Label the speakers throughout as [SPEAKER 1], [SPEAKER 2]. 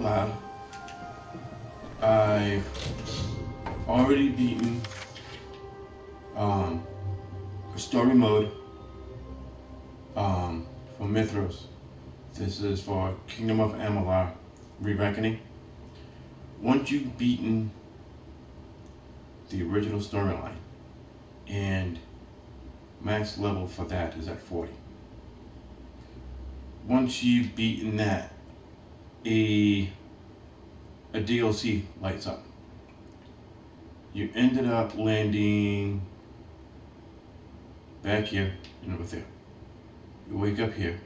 [SPEAKER 1] out loud, I've already beaten story mode for Mithras. This is for Kingdom of Amular Re-Reckoning. Once you've beaten the original storyline, and max level for that is at 40. Once you've beaten that, a DLC lights up. You ended up landing back here and over there. You wake up here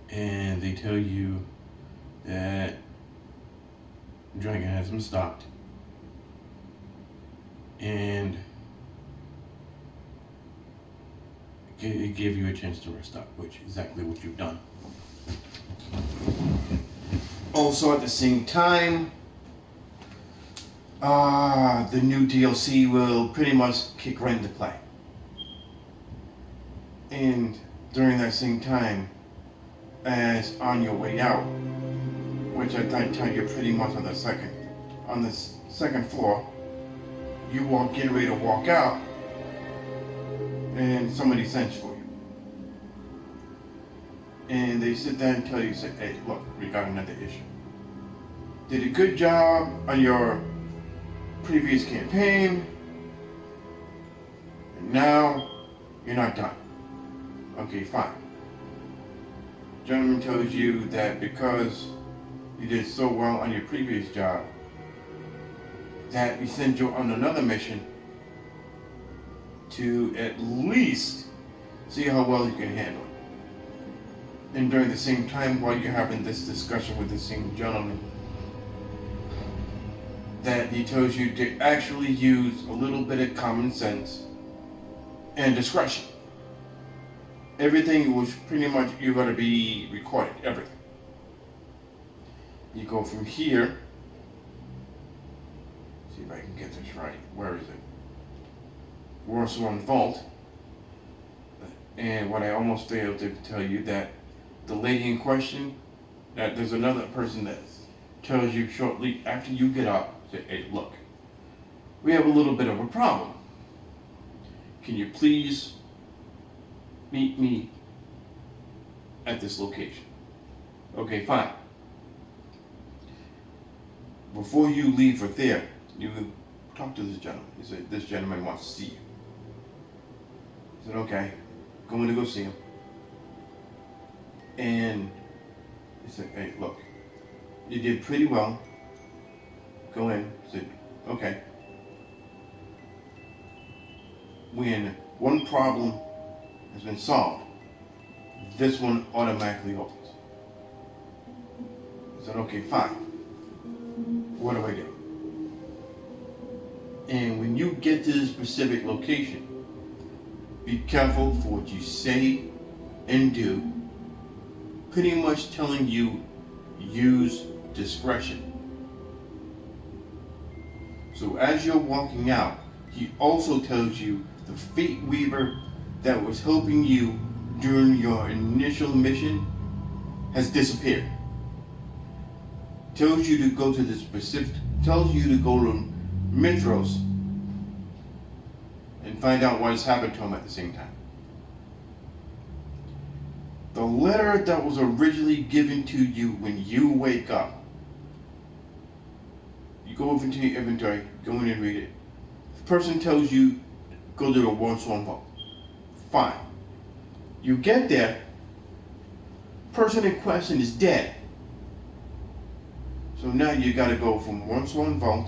[SPEAKER 1] and they tell you that the dragon has been stopped and it gave you a chance to rest up, which is exactly what you've done. Also at the same time, the new DLC will pretty much kick right into play. And during that same time, as on your way out, which I tell you pretty much on the second floor, you walk, getting ready to walk out, and somebody sends for you. And they sit there and tell you, say, hey, look, we got another issue. Did a good job on your previous campaign, and now you're not done. Okay, fine. Gentleman tells you that because you did so well on your previous job, that we send you on another mission to at least see how well you can handle it. And during the same time, while you're having this discussion with the same gentleman, that he tells you to actually use a little bit of common sense and discretion. Everything was pretty much, you're going to be recorded, everything. You go from here, see if I can get this right, where is it? Warsworn Vault. And what I almost failed to tell you, that the lady in question, that there's another person that tells you shortly after you get up, say, hey, look, we have a little bit of a problem. Can you please meet me at this location? Okay, fine. Before you leave for there, you talk to this gentleman. He said, this gentleman wants to see you. I said, okay, going to go see him. And he said, hey, look, you did pretty well. Go in. I said, okay. When one problem has been solved, this one automatically opens. I said, okay, fine. What do I do? And when you get to this specific location, be careful for what you say and do. Pretty much telling you, use discretion. So as you're walking out, he also tells you the Fate Weaver that was helping you during your initial mission has disappeared. Tells you to go to the specific, tells you to go to Mithras and find out what has happened to him at the same time. The letter that was originally given to you when you wake up, you go over into your inventory, go in and read it. The person tells you, go to the Warsworn Vault. Fine. You get there, person in question is dead. So now you gotta go from Warsworn Vault,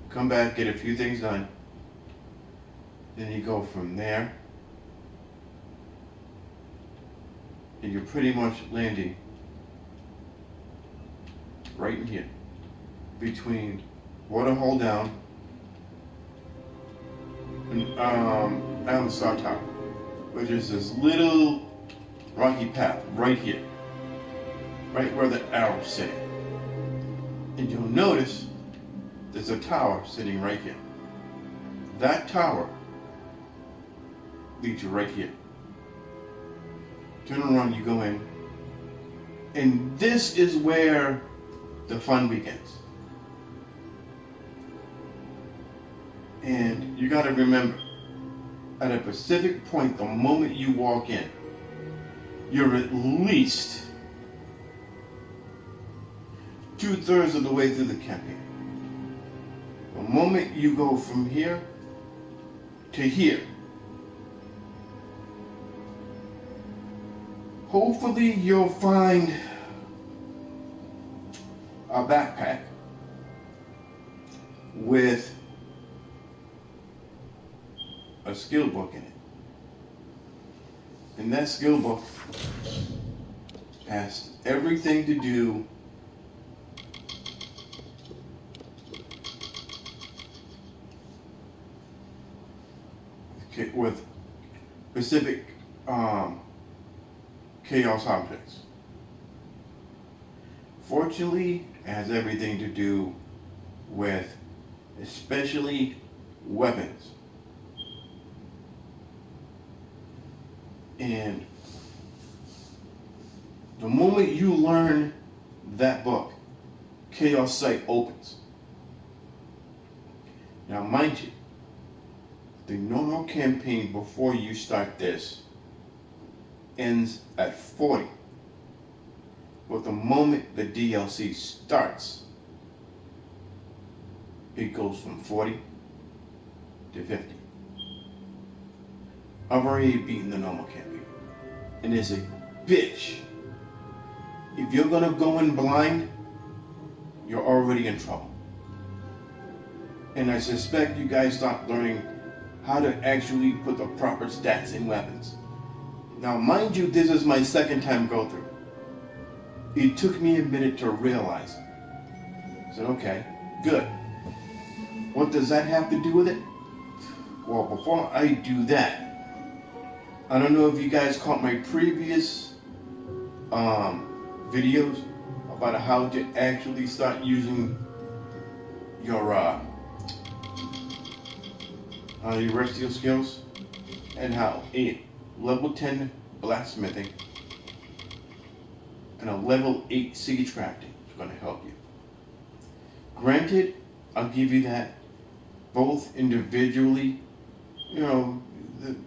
[SPEAKER 1] come back, get a few things done, then you go from there, and you're pretty much landing right in here, between Waterhole Down and Island Star Tower, which is this little rocky path right here, right where the arrow's sitting. And you'll notice there's a tower sitting right here. That tower leads you right here. Turn around, you go in, And this is where the fun begins. And you got to remember, at a specific point, the moment you walk in, you're at least 2/3 of the way through the campaign. The moment you go from here to here, hopefully you'll find a backpack with a skill book in it. And that skill book has everything to do with specific chaos objects. Fortunately, it has everything to do with especially weapons. And the moment you learn that book, Chaos Sight opens. Now, mind you, the normal campaign before you start this ends at 40. But the moment the DLC starts, it goes from 40 to 50. I've already beaten the normal campaign. And it's a bitch. If you're gonna go in blind, you're already in trouble. And I suspect you guys start learning how to actually put the proper stats in weapons. Now, mind you, this is my second time go through. It took me a minute to realize it. I said, okay, good. What does that have to do with it? Well, before I do that, I don't know if you guys caught my previous videos about how to actually start using your rest your skills, and how a level 10 blacksmithing and a level 8 siege crafting is going to help you. Granted, I'll give you that both individually, you know,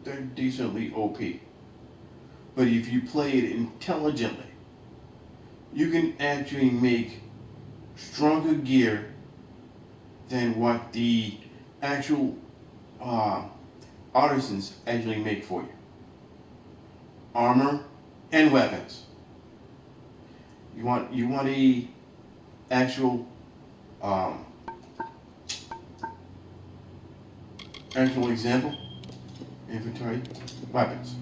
[SPEAKER 1] they're decently OP. But if you play it intelligently, you can actually make stronger gear than what the actual artisans actually make for you. Armor and weapons. You want a actual example? Inventory, weapons.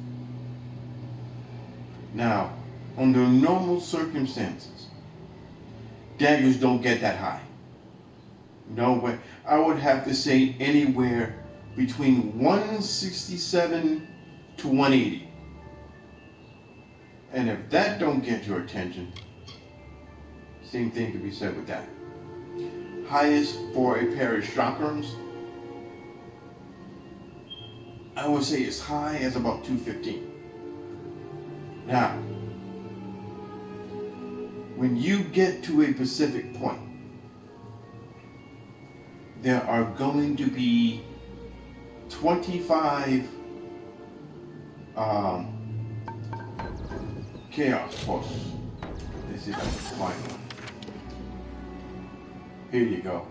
[SPEAKER 1] Now, under normal circumstances, daggers don't get that high. No way. I would have to say anywhere between 167 to 180. And if that don't get your attention, same thing could be said with that. Highest for a pair of shotguns, I would say as high as about 215. Now, when you get to a specific point, there are going to be 25 chaos posts. This is the final one. Here you go,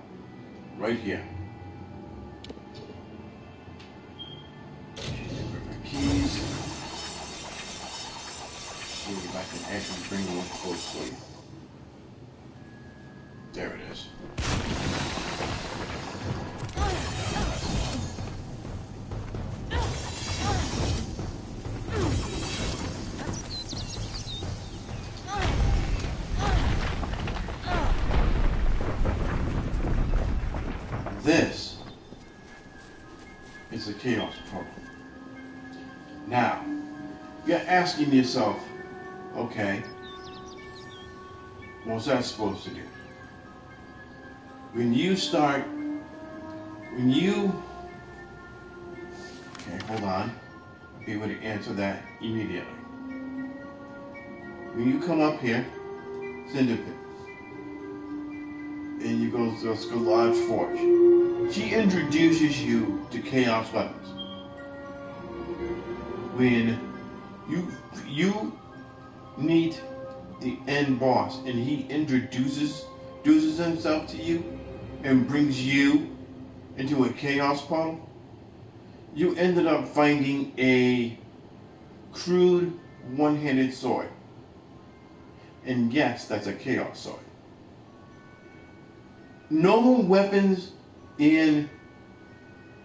[SPEAKER 1] right here. Keys. See if I can actually bring one close for you. There it is. This is the chaos portal. Now, you're asking yourself, okay, what's that supposed to do? Okay, hold on, I'll be able to answer that immediately. When you come up here, Cinderpit. And you go to a Skalage Forge. She introduces you to Chaos weapons. When you meet the end boss and he introduces himself to you and brings you into a chaos portal, you ended up finding a crude one-handed sword. And yes, that's a chaos sword. Normal weapons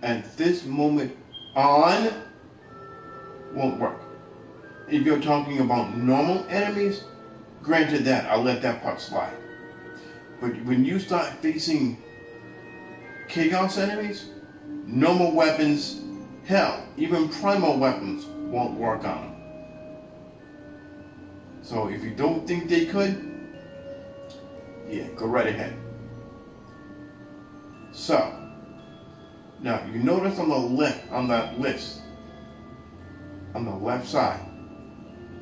[SPEAKER 1] at this moment on won't work. If you're talking about normal enemies, granted that, I'll let that part slide. But when you start facing chaos enemies, normal weapons, hell, even primal weapons won't work on them. So if you don't think they could, yeah, go right ahead. So, now you notice on that list, on the left side,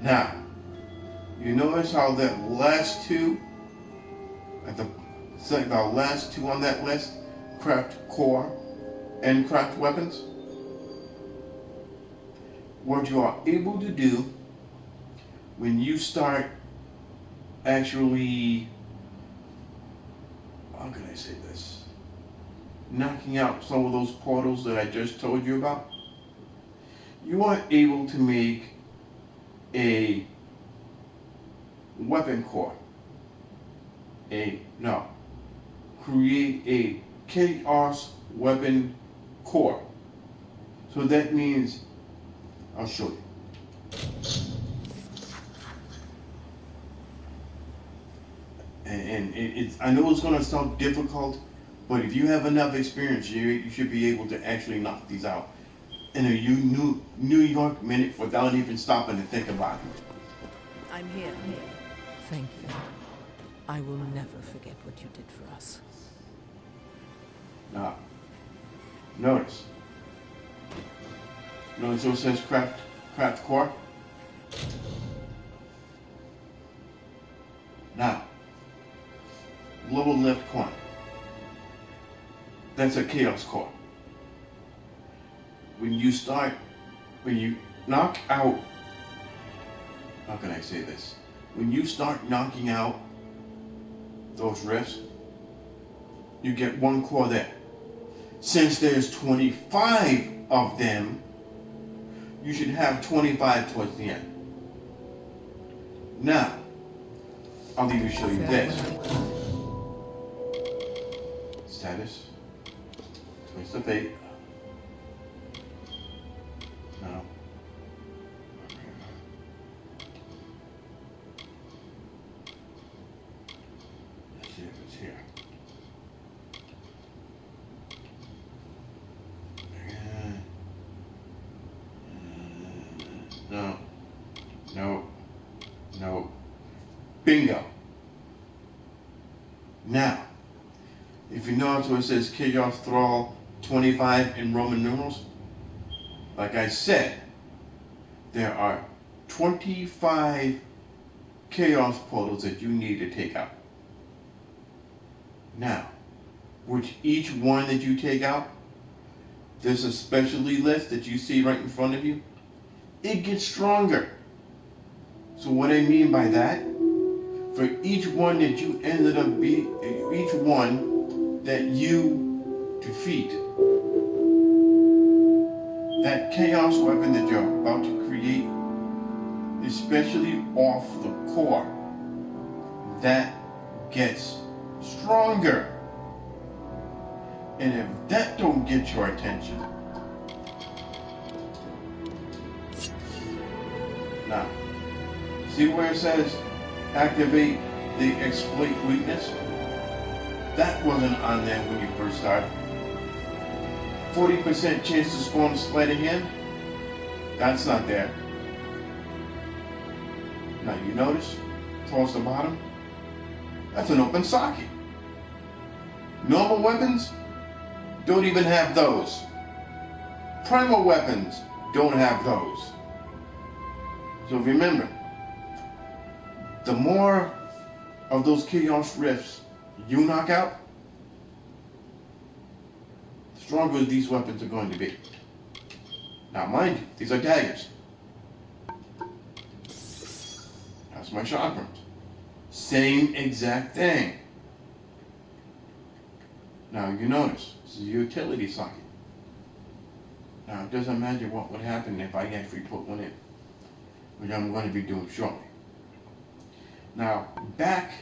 [SPEAKER 1] now, you notice how that last two, the last two on that list, craft core and craft weapons? What you are able to do when you start actually, how can I say this, knocking out some of those portals that I just told you about, you are able to make a weapon core. Create a chaos weapon core. So that means, I'll show you. And I know it's going to sound difficult, but if you have enough experience, you should be able to actually knock these out in a New York minute without even stopping to think about it.
[SPEAKER 2] I'm here. Thank you. I will never forget what you did for us.
[SPEAKER 1] Now, notice what it says craft core? Now, lower left corner. That's a chaos core. When you knock out, how can I say this? When you start knocking out those rifts, you get one core there. Since there's 25 of them, you should have 25 towards the end. Now, I'll even show you this. Status. Twist of fate. No. Let's see if it's here. No. Bingo. Now, if you notice where it says Chaos Thrall 25 in Roman numerals, like I said, there are 25 Chaos portals that you need to take out. Now, with each one that you take out, there's a specialty list that you see right in front of you. It gets stronger. So what I mean by that, for each one that you each one that you defeat, that chaos weapon that you're about to create, especially off the core, that gets stronger. And if that don't get your attention, now, see where it says activate the exploit weakness? That wasn't on there when you first started. 40% chance to spawn sleight of hand? That's not there. Now you notice, towards the bottom, that's an open socket. Normal weapons don't even have those. Primal weapons don't have those. So remember, the more of those chaos rifts you knock out, the stronger these weapons are going to be. Now mind you, these are daggers. That's my shotguns. Same exact thing. Now you notice, this is a utility socket. Now just imagine what would happen if I actually put one in, which I'm going to be doing shortly. Now back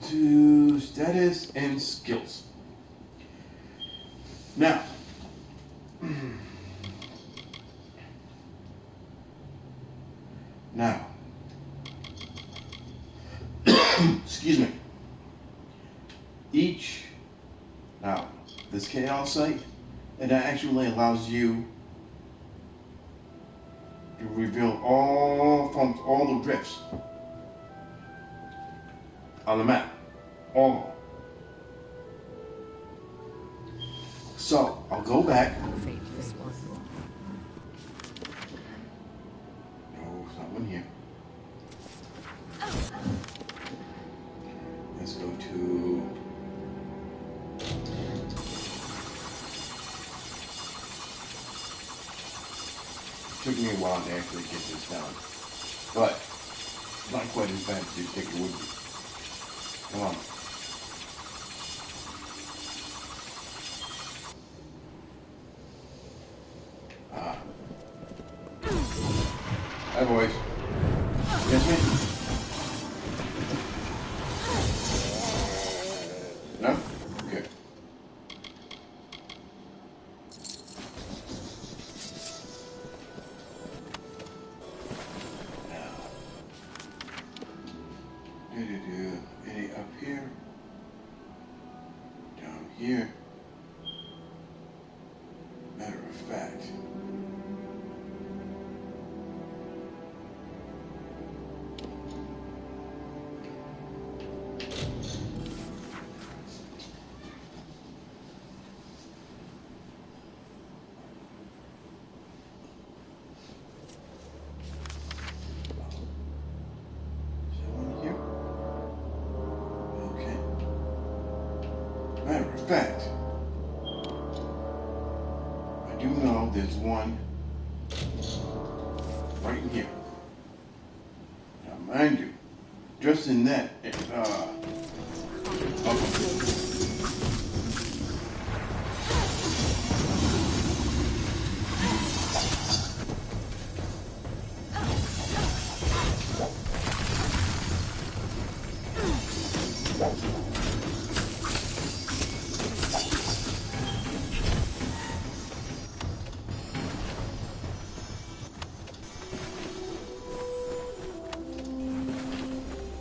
[SPEAKER 1] to status and skills. Now, excuse me. This chaos site, it actually allows you to reveal all the drifts on the map, all of them. So I'll go back.
[SPEAKER 2] Faithless one.
[SPEAKER 1] No, it's not one here. Let's go to. It took me a while to actually get this down, but not quite as bad as you think it would be. Come on. Hi, boys. Yes, me? No? Okay. Any up here? Down here? Matter of fact. Matter of fact, I do know there's one right in here. Now, mind you, just in that,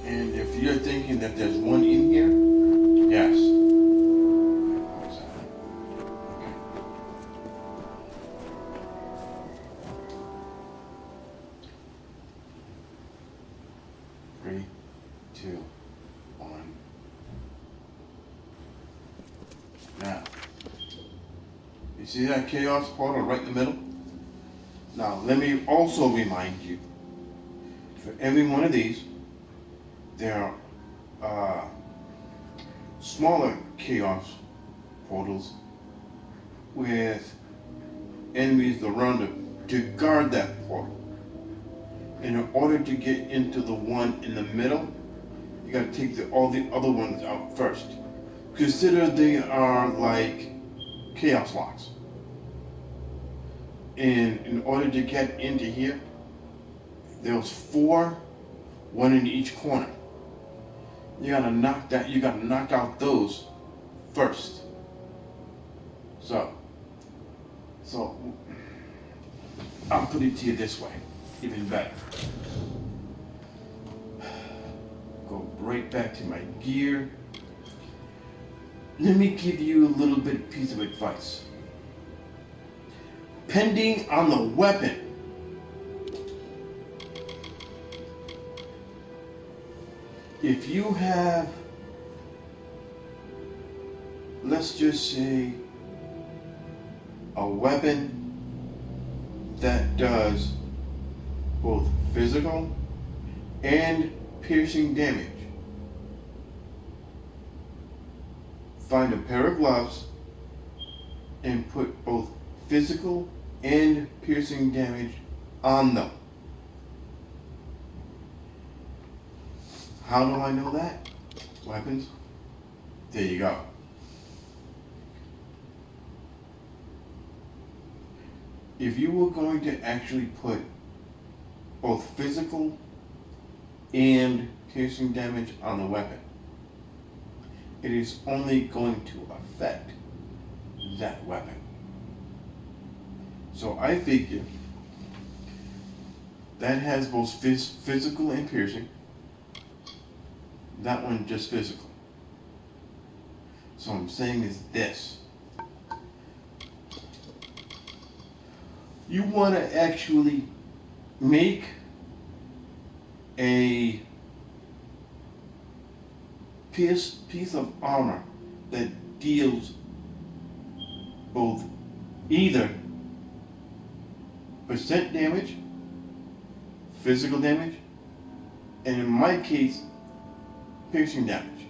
[SPEAKER 1] and if you're thinking that there's one in here, yes. Okay. 3, 2, 1. Now, you see that chaos portal right in the middle? Now, let me also remind you, for every one of these, there are smaller chaos portals with enemies around it to guard that portal. And in order to get into the one in the middle, you gotta take all the other ones out first. Consider they are like chaos locks. And in order to get into here, there's 4, one in each corner. You gotta knock out those first. So I'll put it to you this way, even better. Go right back to my gear. Let me give you a little bit piece of advice. Depending on the weapon, if you have, let's just say, a weapon that does both physical and piercing damage. Find a pair of gloves and put both physical and piercing damage on them. How do I know that? Weapons. There you go. If you were going to actually put both physical and piercing damage on the weapon, it is only going to affect that weapon. So I figure that has both physical and piercing. That one just physical. So I'm saying is this. You want to actually make a piece of armor that deals both either percent damage, physical damage, and in my case, piercing damage.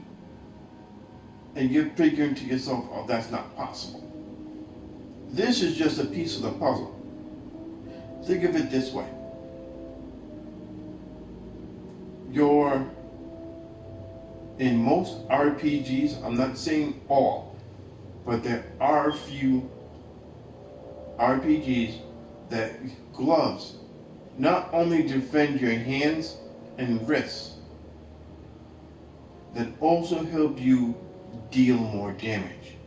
[SPEAKER 1] And you're figuring to yourself, oh, that's not possible. This is just a piece of the puzzle. Think of it this way. In most RPGs, I'm not saying all, but there are a few RPGs that gloves not only defend your hands and wrists, that also help you deal more damage.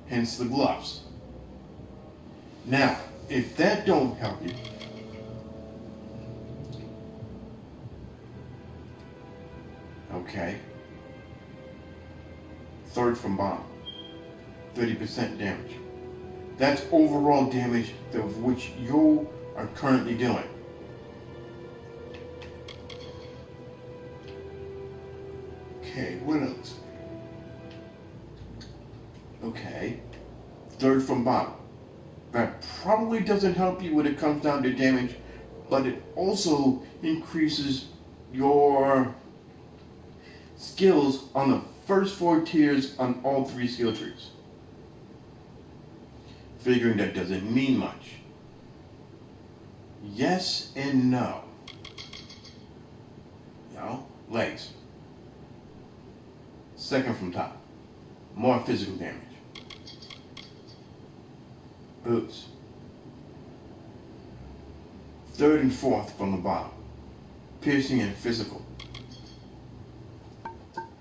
[SPEAKER 1] Hence the gloves. Now, if that don't help you, okay, third from bottom, 30% damage. That's overall damage of which you are currently doing. Okay, what else? Okay, third from bottom. That probably doesn't help you when it comes down to damage, but it also increases your skills on the first 4 tiers on all 3 skill trees. Figuring that doesn't mean much. Yes and no. Legs. Second from top. More physical damage. Boots. Third and fourth from the bottom. Piercing and physical.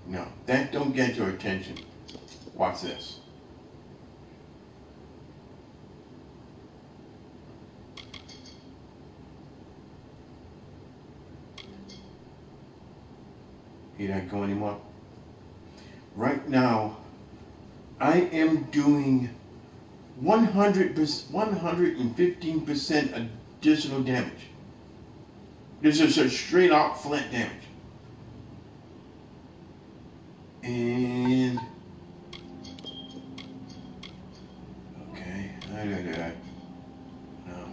[SPEAKER 1] No, that don't get your attention. Watch this. He not go anymore. Right now, I am doing 115% additional damage. This is a straight out flat damage. And okay, I do that. No.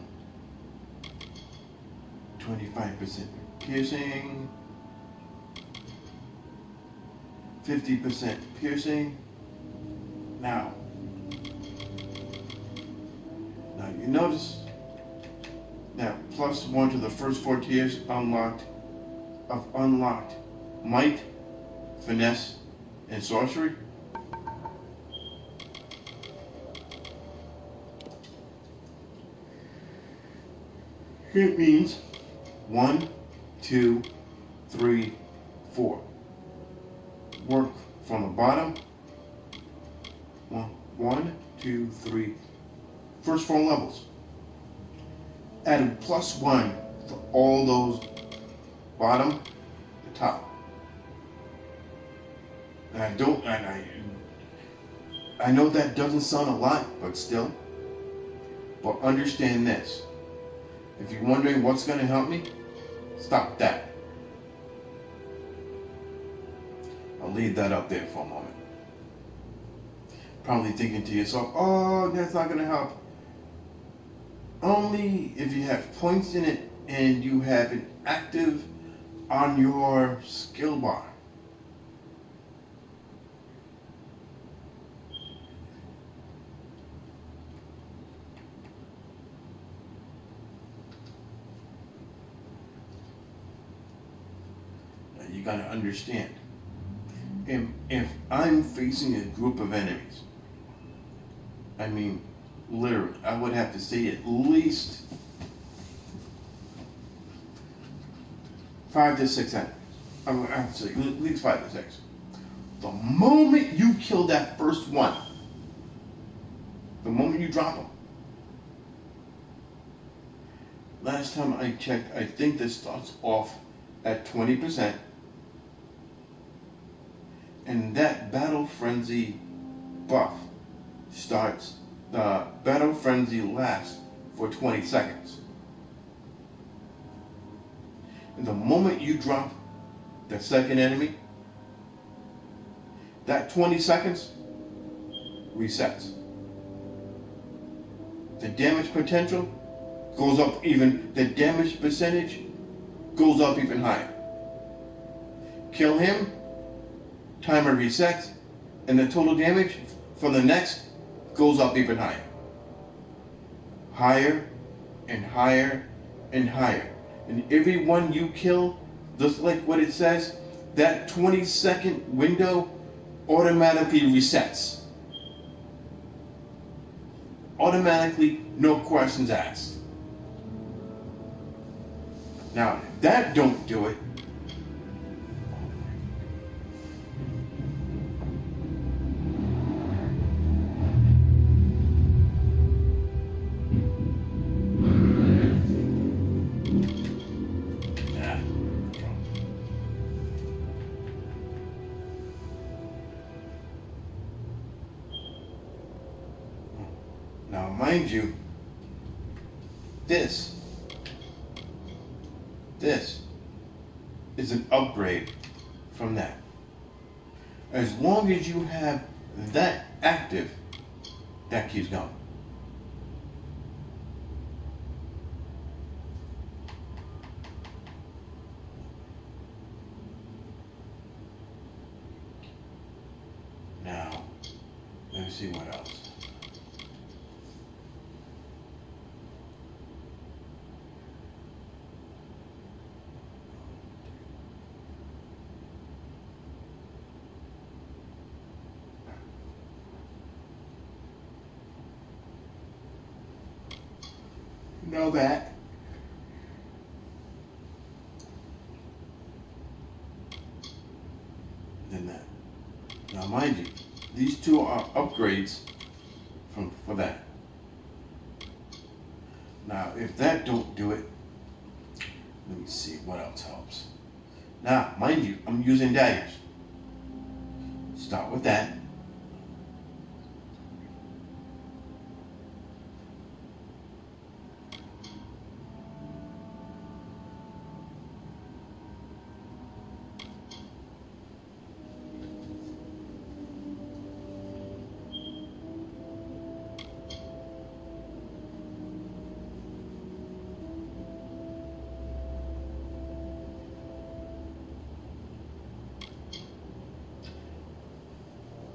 [SPEAKER 1] 25% piercing. 50% piercing. Now you notice that +1 to the first 4 tiers unlocked might, finesse, and sorcery. It means 1, 2, 3, 4. Work from the bottom. 1, 2, 3. First 4 levels. Added +1 to all those bottom to top. And I know that doesn't sound a lot, but still. But understand this. If you're wondering what's going to help me, stop that. I'll leave that up there for a moment. Probably thinking to yourself, oh, that's not going to help. Only if you have points in it and you have it active on your skill bar. Now you gotta understand, if I'm facing a group of enemies, I mean, literally, I would have to say at least 5 to 6 enemies. I'm gonna have to say at least 5 to 6. The moment you kill that first one, the moment you drop them, last time I checked, I think this starts off at 20%, and that battle frenzy buff starts, the battle frenzy lasts for 20 seconds. And the moment you drop the second enemy, that 20 seconds resets. The damage potential goes up even, the damage percentage goes up even higher. Kill him, timer resets, and the total damage for the next goes up even higher. Higher and higher and higher. And every one you kill, just like what it says, that 20-second window automatically resets. Automatically, no questions asked. Now, if that don't do it, now mind you, this is an upgrade from that. As long as you have that active, that keeps going. Now, let me see what else. Know that. Then that. Now, mind you, these two are upgrades for that. Now, if that don't do it, let me see what else helps. Now, mind you, I'm using daggers. Start with that.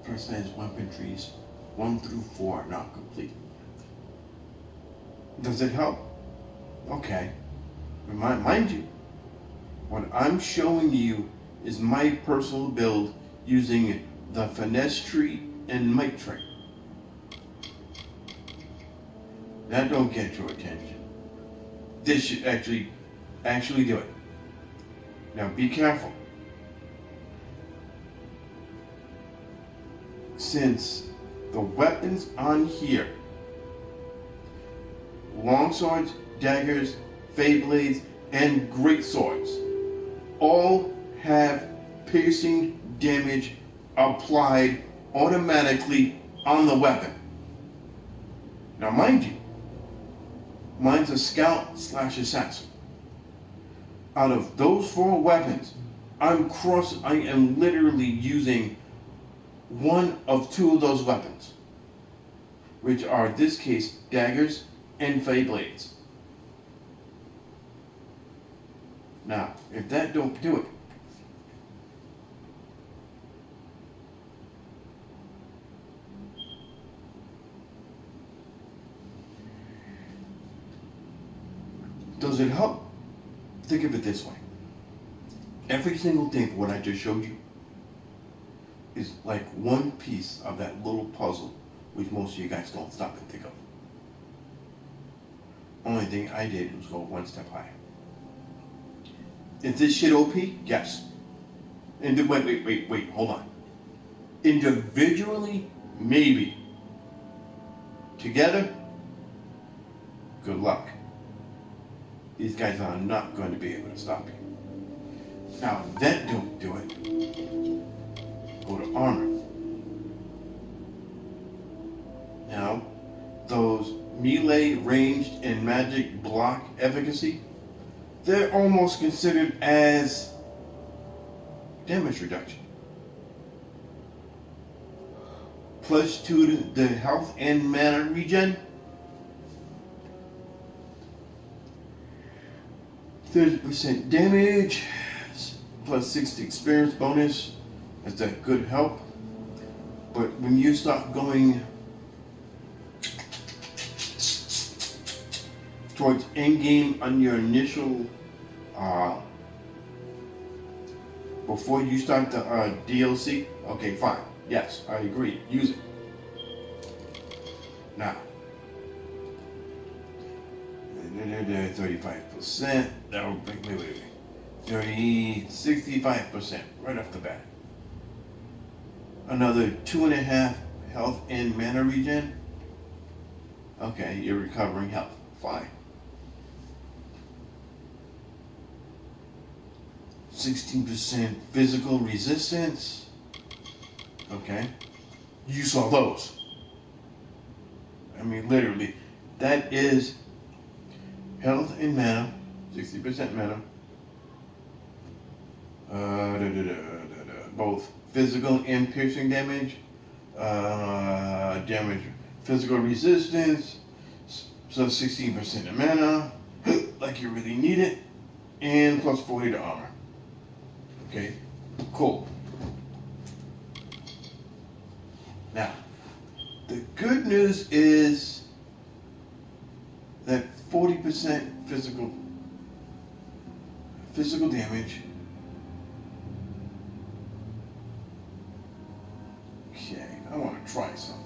[SPEAKER 1] Personalized weapon trees 1 through 4 are not complete. Does it help? Okay. Mind you, what I'm showing you is my personal build using the finesse tree and might tree. That don't get your attention. This should actually do it. Now be careful. Since the weapons on here, long swords, daggers, fey blades, and great swords, all have piercing damage applied automatically on the weapon. Now mind you, mine's a scout / assassin. Out of those 4 weapons, I am literally using one of 2 of those weapons, which are, in this case, daggers and fey blades. Now, if that don't do it, does it help? Think of it this way. Every single thing for what I just showed you is like one piece of that little puzzle, which most of you guys don't stop and think of. Only thing I did was go one step higher. Is this shit OP? Yes. And wait, hold on. Individually, maybe. Together, good luck. These guys are not going to be able to stop you. Now, if that don't do it, go to armor. Now, those melee, ranged, and magic block efficacy, they're almost considered as damage reduction. +2 to the health and mana regen. 30% damage, +6 experience bonus. That's a good help. But when you start going towards endgame on your initial, before you start the DLC, okay, fine. Yes, I agree. Use it. Now, 35%. That will bring, wait. 65% right off the bat. Another 2.5 health and mana regen. Okay, you're recovering health. Fine. 16% physical resistance. Okay. You saw those. I mean, literally. That is health and mana. 60% mana. Both physical and piercing damage. Damage. Physical resistance. So 16% of mana. Like you really need it. And +40 to armor. Okay, cool. Now, the good news is that 40% physical damage. Okay, I want to try something.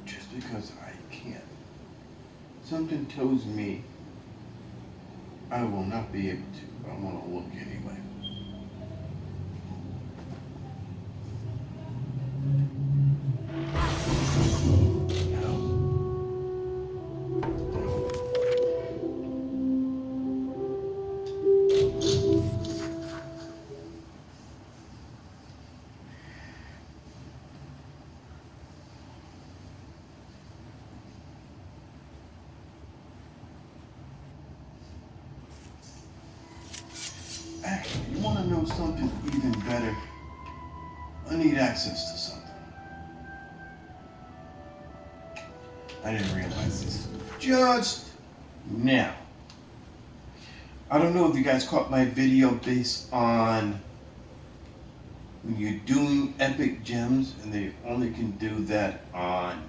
[SPEAKER 1] Just because I can. Something tells me I will not be able to, but I want to look anyway. Actually, you want to know something even better? I need access to something. I didn't realize this just now. I don't know if you guys caught my video based on when you're doing epic gems and they only can do that on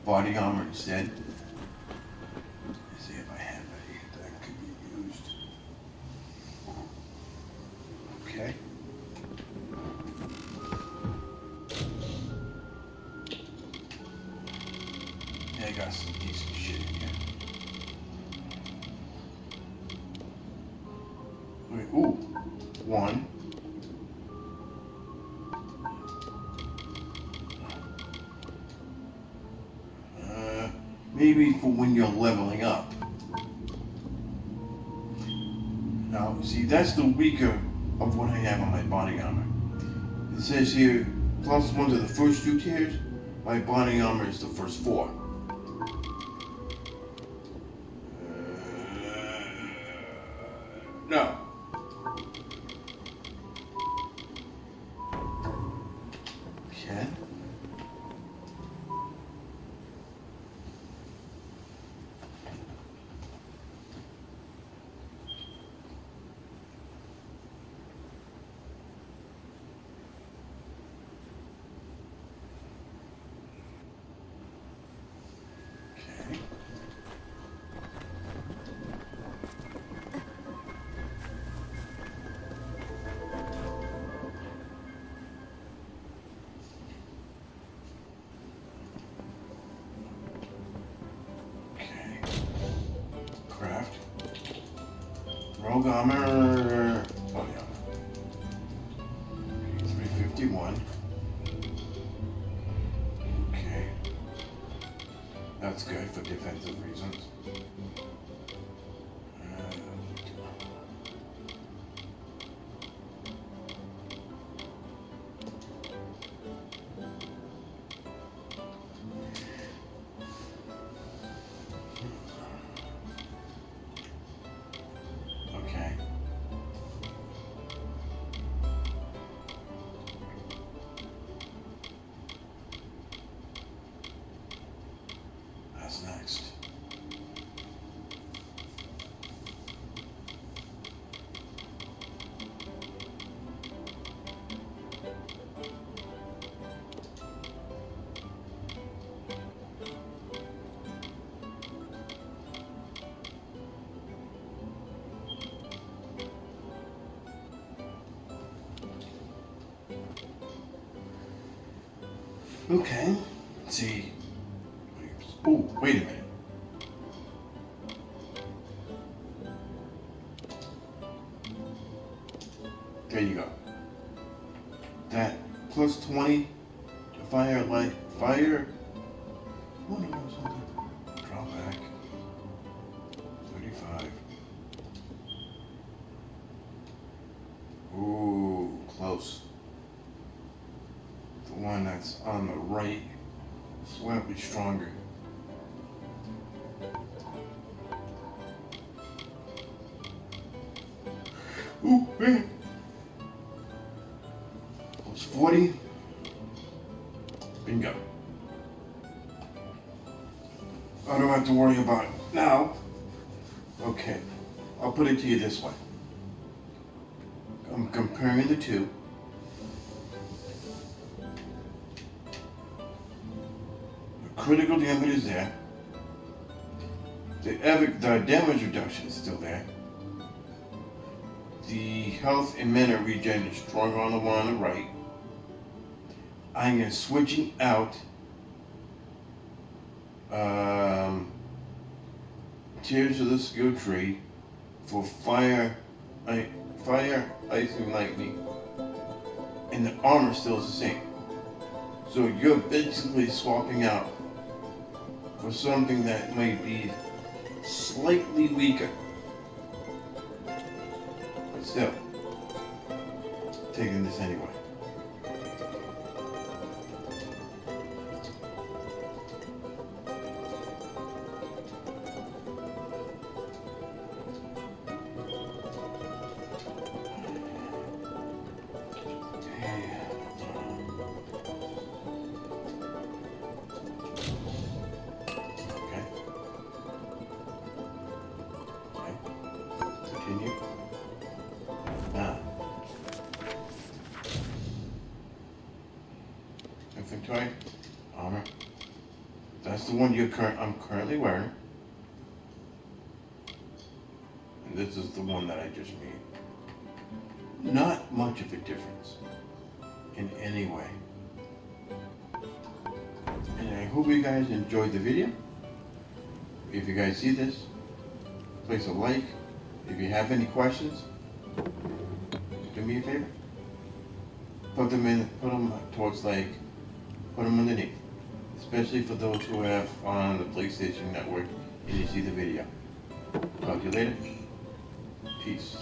[SPEAKER 1] body armor instead. Let's see if I have any that could be used. Okay. Yeah, I got some decent shit in here. Wait, ooh, one. Maybe for when you're leveling up. Now, see, that's the weaker of what I have on my body armor. It says here, +1 to the first 2 tiers. My body armor is the first 4. No. Okay. armor. Oh yeah. 351. Okay. That's good for defensive reasons. Okay. That's next. Okay. Let's see. Oh, wait a minute. There you go. That plus 20 fire, like fire. Oh, no, something. Draw back. 35. Ooh, close. The one that's on the right is slightly stronger. Ooh, man. Plus 40. Bingo. I don't have to worry about it now. Okay, I'll put it to you this way. I'm comparing the two. The critical damage is there. The damage reduction is still there. The health and mana regen is stronger on the one on the right. I am switching out Tears of the Skill Tree for Fire, Ice, and Lightning, and the armor still is the same. So you're basically swapping out for something that might be slightly weaker, but still taking this anyway. Continue. Inventory, armor. That's the one I'm currently wearing. And this is the one that I just made. Not much of a difference in any way. And I hope you guys enjoyed the video. If you guys see this, place a like. If you have any questions, do me a favor. Put them towards like, put them underneath. Especially for those who have on the PlayStation Network and you see the video. Talk to you later. Peace.